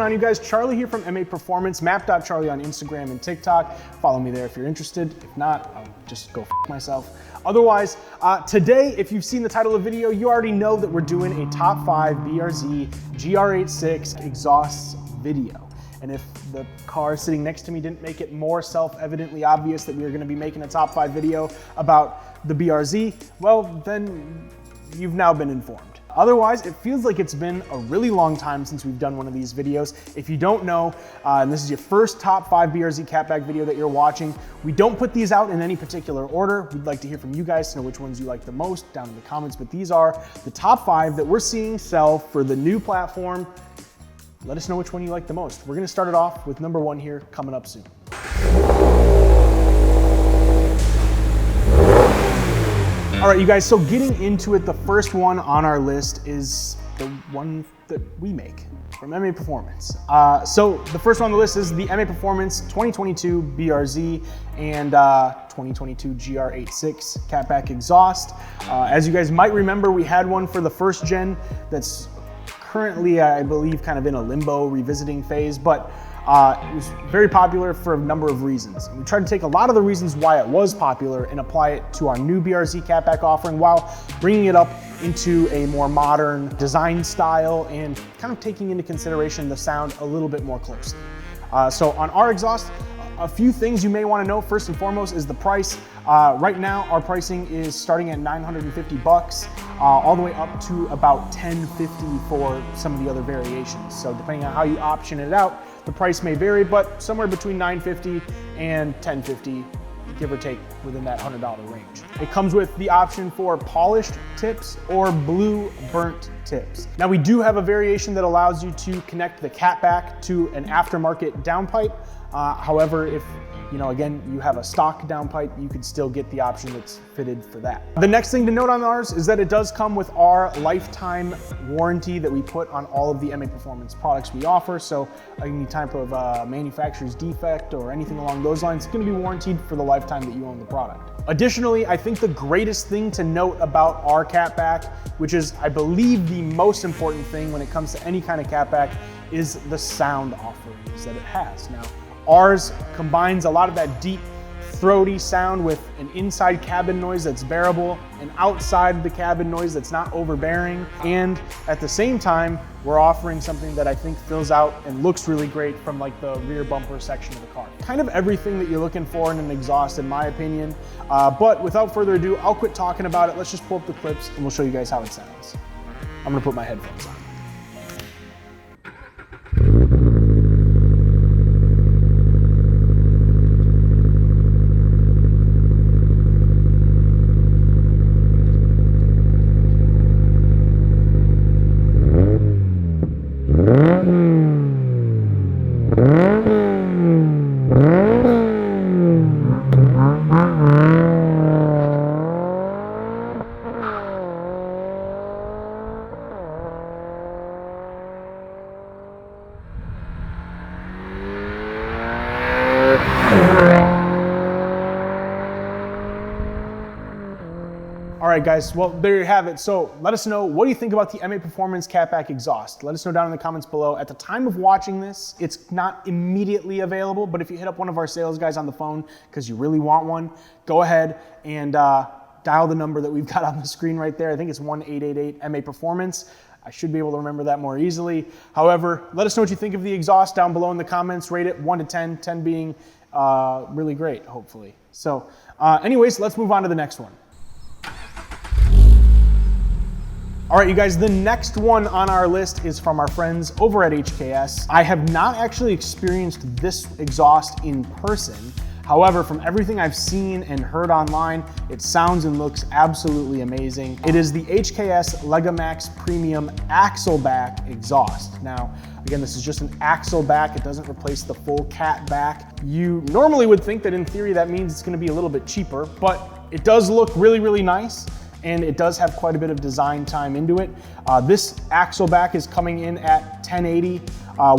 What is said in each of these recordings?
going on, you guys? Charlie here from MAPerformance, map.charlie on Instagram and TikTok. Follow me there if you're interested. If not, I'll just go f myself. Otherwise, today, if you've seen the title of the video, you already know that we're doing a top 5 BRZ GR86 exhausts video. And if the car sitting next to me didn't make it more self-evidently obvious that we were gonna be making a top 5 video about the BRZ, well, then you've now been informed. Otherwise, it feels like it's been a really long time since we've done one of these videos. If you don't know, and this is your first top 5 BRZ Catback video that you're watching, we don't put these out in any particular order. We'd like to hear from you guys to know which ones you like the most down in the comments, but these are the top 5 that we're seeing sell for the new platform. Let us know which one you like the most. We're gonna start it off with number 1 here, coming up soon. All right, you guys, so getting into it, the first one on our list is the one that we make from MAPerformance. So the first one on the list is the MAPerformance 2022 BRZ and 2022 GR86 Catback exhaust. As you guys might remember, we had one for the first gen that's currently, I believe, kind of in a limbo revisiting phase, but it was very popular for a number of reasons. We tried to take a lot of the reasons why it was popular and apply it to our new BRZ Catback offering while bringing it up into a more modern design style and kind of taking into consideration the sound a little bit more closely. So on our exhaust, a few things you may want to know. First and foremost is the price. Right now, our pricing is starting at $950, all the way up to about $1,050 for some of the other variations. So depending on how you option it out, the price may vary, but somewhere between $950 and $1,050, give or take, within that $100 range. It comes with the option for polished tips or blue burnt tips. Now we do have a variation that allows you to connect the Catback to an aftermarket downpipe. However, if again, you have a stock downpipe, you could still get the option that's fitted for that. The next thing to note on ours is that it does come with our lifetime warranty that we put on all of the MAPerformance products we offer. So any type of manufacturer's defect or anything along those lines, it's gonna be warranted for the lifetime that you own the product. Additionally, I think the greatest thing to note about our Catback, which is, I believe, the most important thing when it comes to any kind of Catback, is the sound offerings that it has. Now, ours combines a lot of that deep, throaty sound with an inside cabin noise that's bearable, an outside of the cabin noise that's not overbearing, and at the same time, we're offering something that I think fills out and looks really great from like the rear bumper section of the car. Kind of everything that you're looking for in an exhaust, in my opinion. But without further ado, I'll quit talking about it. Let's just pull up the clips and we'll show you guys how it sounds. I'm gonna put my headphones on. All right, guys, well, there you have it. So let us know, what do you think about the MAPerformance Catback exhaust? Let us know down in the comments below. At the time of watching this, it's not immediately available, but if you hit up one of our sales guys on the phone because you really want one, go ahead and dial the number that we've got on the screen right there. I think it's 1-888 MAPerformance. I should be able to remember that more easily. However, let us know what you think of the exhaust down below in the comments. Rate it 1 to 10, 10 being really great, hopefully. So anyways, let's move on to the next one. All right, you guys, the next one on our list is from our friends over at HKS. I have not actually experienced this exhaust in person. However, from everything I've seen and heard online, it sounds and looks absolutely amazing. It is the HKS Legamax Premium Axle-Back exhaust. Now, again, this is just an axle-back. It doesn't replace the full Catback. You normally would think that in theory that means it's gonna be a little bit cheaper, but it does look really, really nice. And it does have quite a bit of design time into it. This axle-back is coming in at 1080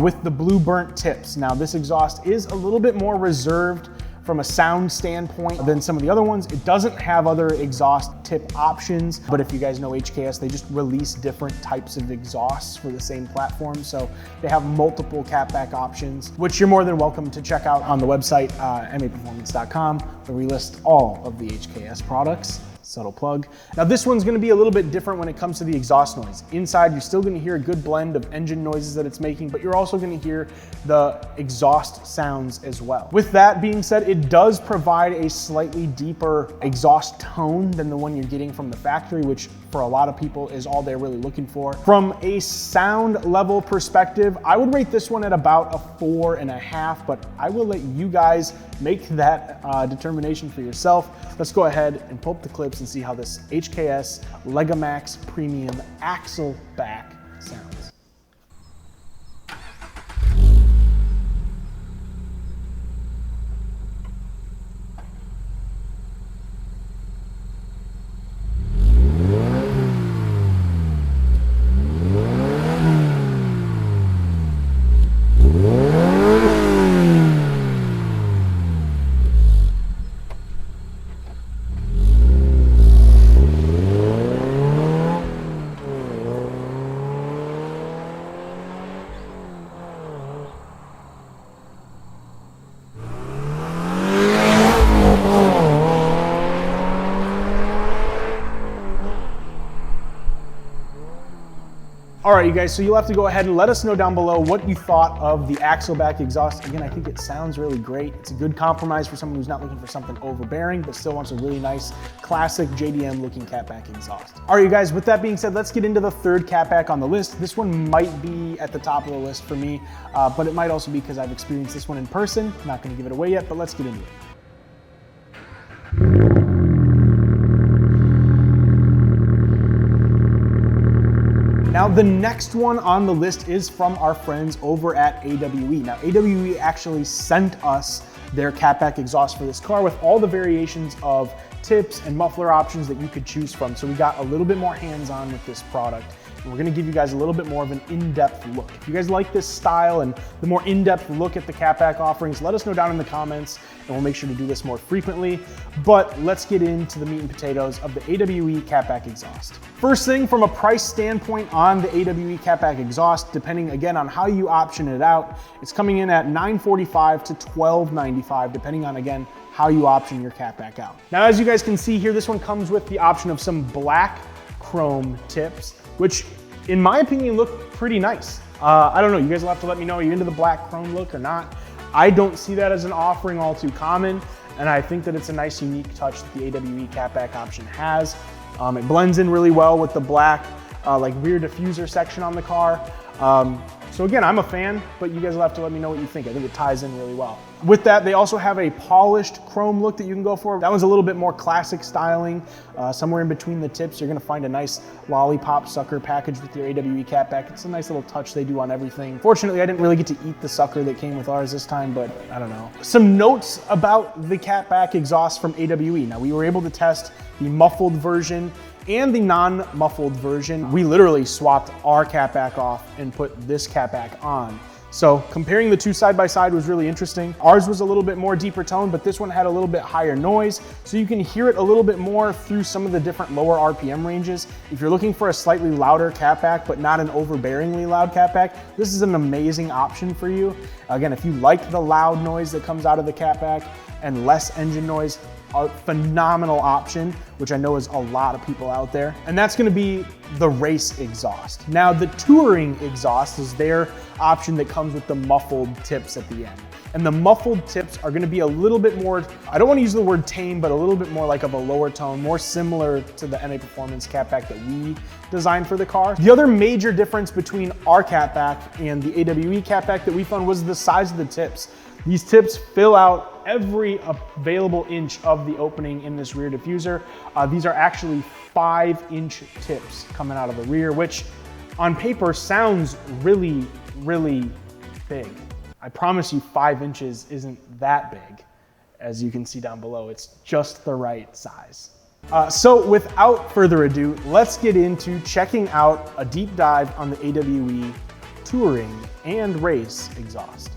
with the blue burnt tips. Now, this exhaust is a little bit more reserved from a sound standpoint than some of the other ones. It doesn't have other exhaust tip options, but if you guys know HKS, they just release different types of exhausts for the same platform. So they have multiple catback options, which you're more than welcome to check out on the website, MAPerformance.com, where we list all of the HKS products. Subtle plug. Now this one's gonna be a little bit different when it comes to the exhaust noise. Inside, you're still gonna hear a good blend of engine noises that it's making, but you're also gonna hear the exhaust sounds as well. With that being said, it does provide a slightly deeper exhaust tone than the one you're getting from the factory, which for a lot of people is all they're really looking for. From a sound level perspective, I would rate this one at about a 4.5, but I will let you guys make that determination for yourself. Let's go ahead and pull up the clips and see how this HKS Legamax Premium Axle-Back sounds. All right, you guys, so you'll have to go ahead and let us know down below what you thought of the Axle-Back exhaust. Again, I think it sounds really great. It's a good compromise for someone who's not looking for something overbearing, but still wants a really nice, classic JDM looking catback exhaust. All right, you guys, with that being said, let's get into the third catback on the list. This one might be at the top of the list for me, but it might also be because I've experienced this one in person. I'm not gonna give it away yet, but let's get into it. Now, the next one on the list is from our friends over at AWE. Now, AWE actually sent us their catback exhaust for this car with all the variations of tips and muffler options that you could choose from. So we got a little bit more hands-on with this product. And we're gonna give you guys a little bit more of an in-depth look. If you guys like this style and the more in-depth look at the catback offerings, let us know down in the comments and we'll make sure to do this more frequently. But let's get into the meat and potatoes of the AWE catback exhaust. First thing, from a price standpoint on the AWE catback exhaust, depending again on how you option it out, it's coming in at $945 to $1,295, depending on, again, how you option your catback out. Now, as you guys can see here, this one comes with the option of some black chrome tips, which in my opinion look pretty nice. I don't know, you guys will have to let me know, are you into the black chrome look or not? I don't see that as an offering all too common, and I think that it's a nice unique touch that the AWE catback option has. It blends in really well with the black like rear diffuser section on the car. So again, I'm a fan, but you guys will have to let me know what you think. I think it ties in really well. With that, they also have a polished chrome look that you can go for. That one's a little bit more classic styling. Somewhere in between the tips, you're gonna find a nice lollipop sucker package with your AWE catback. It's a nice little touch they do on everything. Fortunately, I didn't really get to eat the sucker that came with ours this time, but I don't know. Some notes about the catback exhaust from AWE. Now, we were able to test the muffled version and the non-muffled version. We literally swapped our catback off and put this catback on. So comparing the two side by side was really interesting. Ours was a little bit more deeper tone, but this one had a little bit higher noise. So you can hear it a little bit more through some of the different lower RPM ranges. If you're looking for a slightly louder catback, but not an overbearingly loud catback, this is an amazing option for you. Again, if you like the loud noise that comes out of the catback and less engine noise, a phenomenal option, which I know is a lot of people out there. And that's gonna be the race exhaust. Now, the touring exhaust is their option that comes with the muffled tips at the end. And the muffled tips are gonna be a little bit more, I don't wanna use the word tame, but a little bit more like of a lower tone, more similar to the MAPerformance catback that we designed for the car. The other major difference between our catback and the AWE catback that we found was the size of the tips. These tips fill out every available inch of the opening in this rear diffuser. These are actually 5-inch tips coming out of the rear, which on paper sounds really, really big. I promise you 5 inches isn't that big. As you can see down below, it's just the right size. So without further ado, let's get into checking out a deep dive on the AWE touring and race exhaust.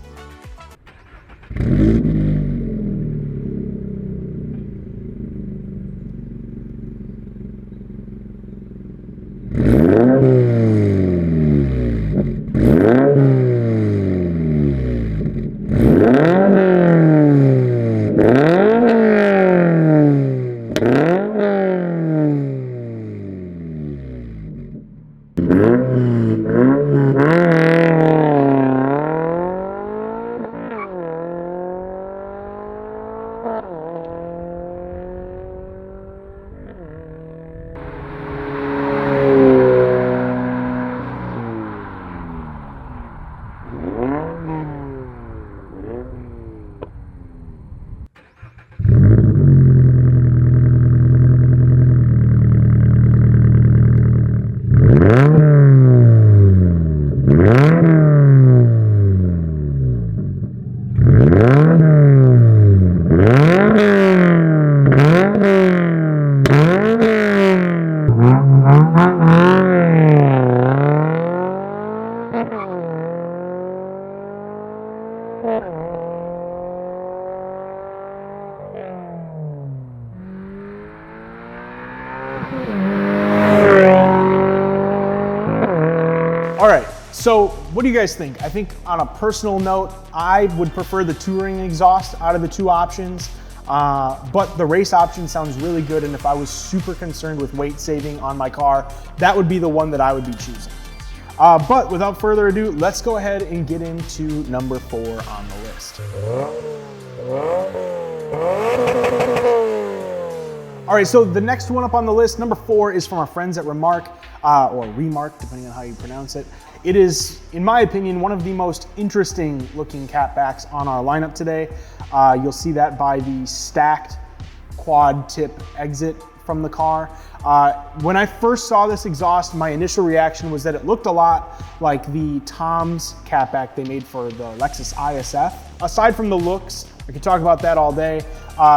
All right, so what do you guys think? I think on a personal note, I would prefer the touring exhaust out of the two options, but the race option sounds really good, and if I was super concerned with weight saving on my car, that would be the one that I would be choosing. But without further ado, let's go ahead and get into number 4 on the list. All right, so the next one up on the list, number 4, is from our friends at Remark, or Remark, depending on how you pronounce it. It is, in my opinion, one of the most interesting looking catbacks on our lineup today. You'll see that by the stacked quad tip exit from the car. When I first saw this exhaust, my initial reaction was that it looked a lot like the Tom's catback they made for the Lexus ISF. Aside from the looks, I could talk about that all day.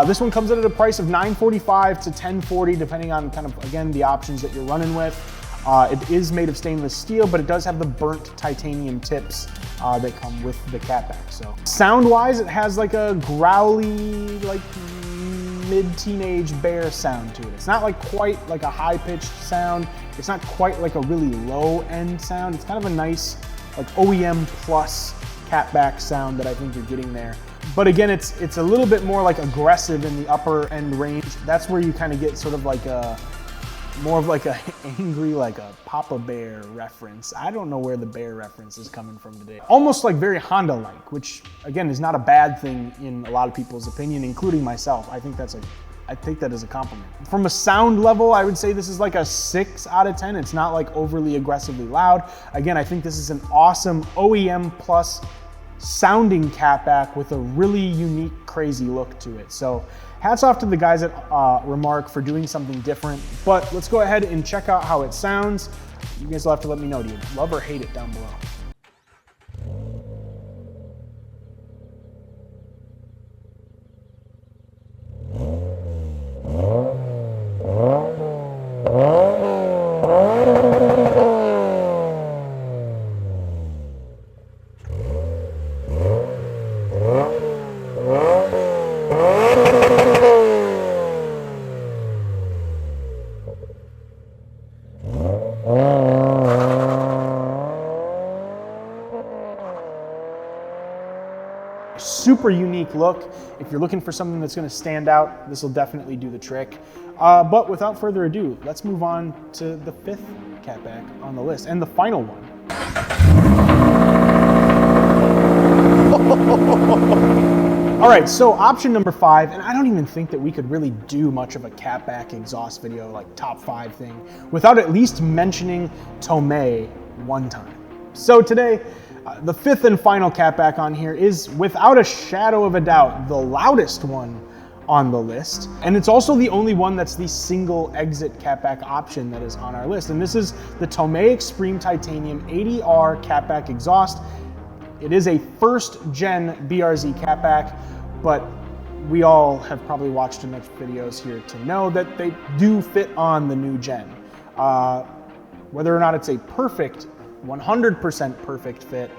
This one comes in at a price of $945 to $1040, depending on kind of, again, the options that you're running with. It is made of stainless steel, but it does have the burnt titanium tips that come with the catback. So sound-wise, it has like a growly, like mid-teenage bear sound to it. It's not like quite like a high-pitched sound. It's not quite like a really low-end sound. It's kind of a nice like OEM plus catback sound that I think you're getting there. But again, it's a little bit more like aggressive in the upper end range. That's where you kind of get sort of like a, more of like a angry, like a Papa Bear reference. I don't know where the bear reference is coming from today. Almost like very Honda-like, which again is not a bad thing in a lot of people's opinion, including myself. I take that as a compliment. From a sound level, I would say this is like a 6 out of 10. It's not like overly aggressively loud. Again, I think this is an awesome OEM plus sounding catback with a really unique, crazy look to it. So hats off to the guys at Remark for doing something different, but let's go ahead and check out how it sounds. You guys will have to let me know, do you love or hate it down below? Super unique look. If you're looking for something that's going to stand out, this will definitely do the trick. But without further ado, let's move on to the 5th catback on the list and the final one. All right, so option number 5, and I don't even think that we could really do much of a catback exhaust video, like top 5 thing, without at least mentioning Tomei one time. So today, the 5th and final catback on here is, without a shadow of a doubt, the loudest one on the list. And it's also the only one that's the single exit catback option that is on our list. And this is the Tomei Expreme Titanium 80R catback exhaust. It is a 1st gen BRZ catback, but we all have probably watched enough videos here to know that they do fit on the new gen. Whether or not it's a perfect 100% perfect fit,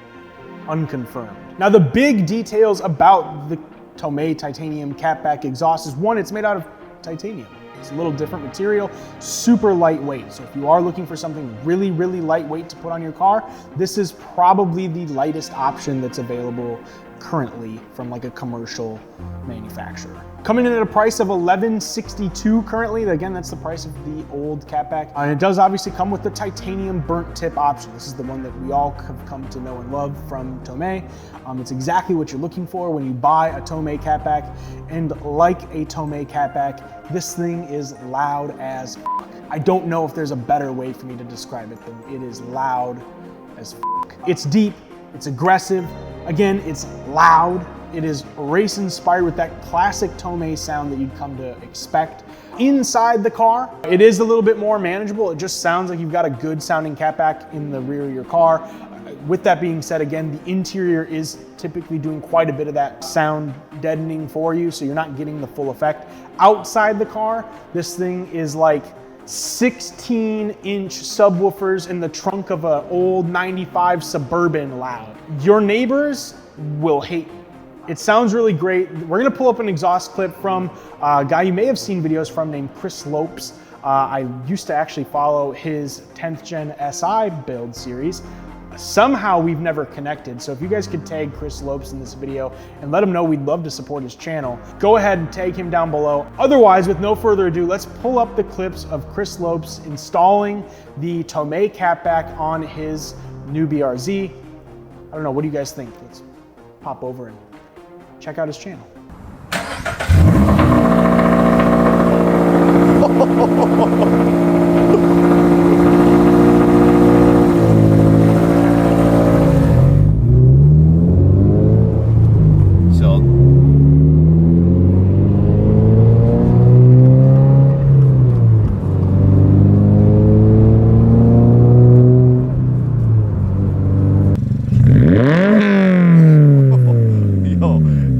unconfirmed. Now, the big details about the Tomei titanium catback exhaust is, one, it's made out of titanium. It's a little different material, super lightweight. So if you are looking for something really, really lightweight to put on your car, this is probably the lightest option that's available currently from like a commercial manufacturer. Coming in at a price of $1162 currently. Again, that's the price of the old Catback. And it does obviously come with the titanium burnt tip option. This is the one that we all have come to know and love from Tomei. It's exactly what you're looking for when you buy a Tomei Catback. And like a Tomei Catback, this thing is loud as f***. I don't know if there's a better way for me to describe it than it is loud as f***. It's deep, it's aggressive. Again, it's loud. It is race inspired with that classic Tomei sound that you'd come to expect. Inside the car, it is a little bit more manageable. It just sounds like you've got a good sounding Catback in the rear of your car. With that being said, again, the interior is typically doing quite a bit of that sound deadening for you, so you're not getting the full effect. Outside the car, this thing is like 16-inch subwoofers in the trunk of an old 95 Suburban loud. Your neighbors will hate you. It sounds really great. We're gonna pull up an exhaust clip from a guy you may have seen videos from named Chris Lopes. I used to actually follow his 10th Gen SI build series. Somehow we've never connected, so if you guys could tag Chris Lopes in this video and let him know we'd love to support his channel, go ahead and tag him down below. Otherwise, with no further ado, let's pull up the clips of Chris Lopes installing the Tomei Catback on his new BRZ. I don't know, what do you guys think? Let's pop over and check out his channel.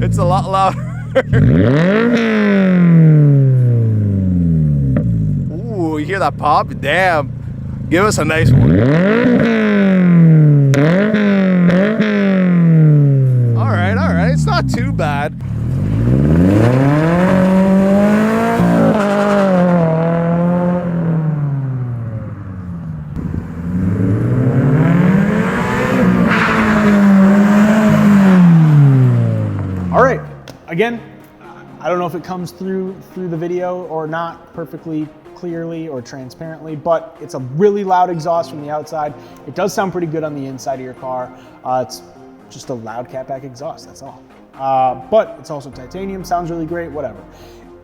It's a lot louder. Ooh, you hear that pop? Damn. Give us a nice one. All right. It's not too bad. All right, again, I don't know if it comes through the video or not perfectly clearly or transparently, but it's a really loud exhaust from the outside. It does sound pretty good on the inside of your car. It's just a loud Catback exhaust, that's all. But it's also titanium, sounds really great, whatever.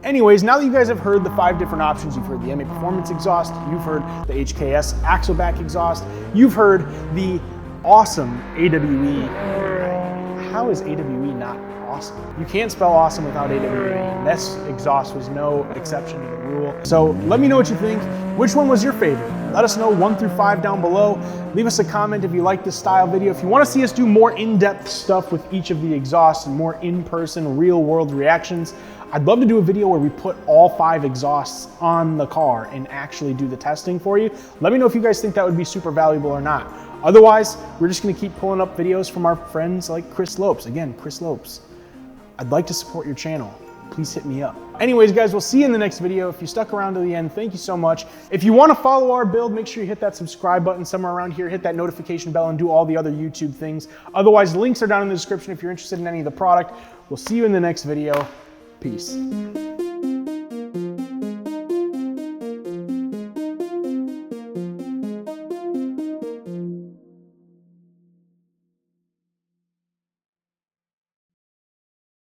Anyways, now that you guys have heard the 5 different options, you've heard the MAPerformance exhaust, you've heard the HKS Axle-Back exhaust, you've heard the awesome AWE. How is AWE not awesome? You can't spell awesome without AWE, and this exhaust was no exception to the rule. So let me know what you think. Which one was your favorite? Let us know 1 through 5 down below. Leave us a comment if you like this style video. If you want to see us do more in-depth stuff with each of the exhausts and more in-person, real-world reactions, I'd love to do a video where we put all 5 exhausts on the car and actually do the testing for you. Let me know if you guys think that would be super valuable or not. Otherwise, we're just gonna keep pulling up videos from our friends like Chris Lopes. Again, Chris Lopes. I'd like to support your channel. Please hit me up. Anyways, guys, we'll see you in the next video. If you stuck around to the end, thank you so much. If you wanna follow our build, make sure you hit that subscribe button somewhere around here, hit that notification bell, and do all the other YouTube things. Otherwise, links are down in the description if you're interested in any of the product. We'll see you in the next video. Peace.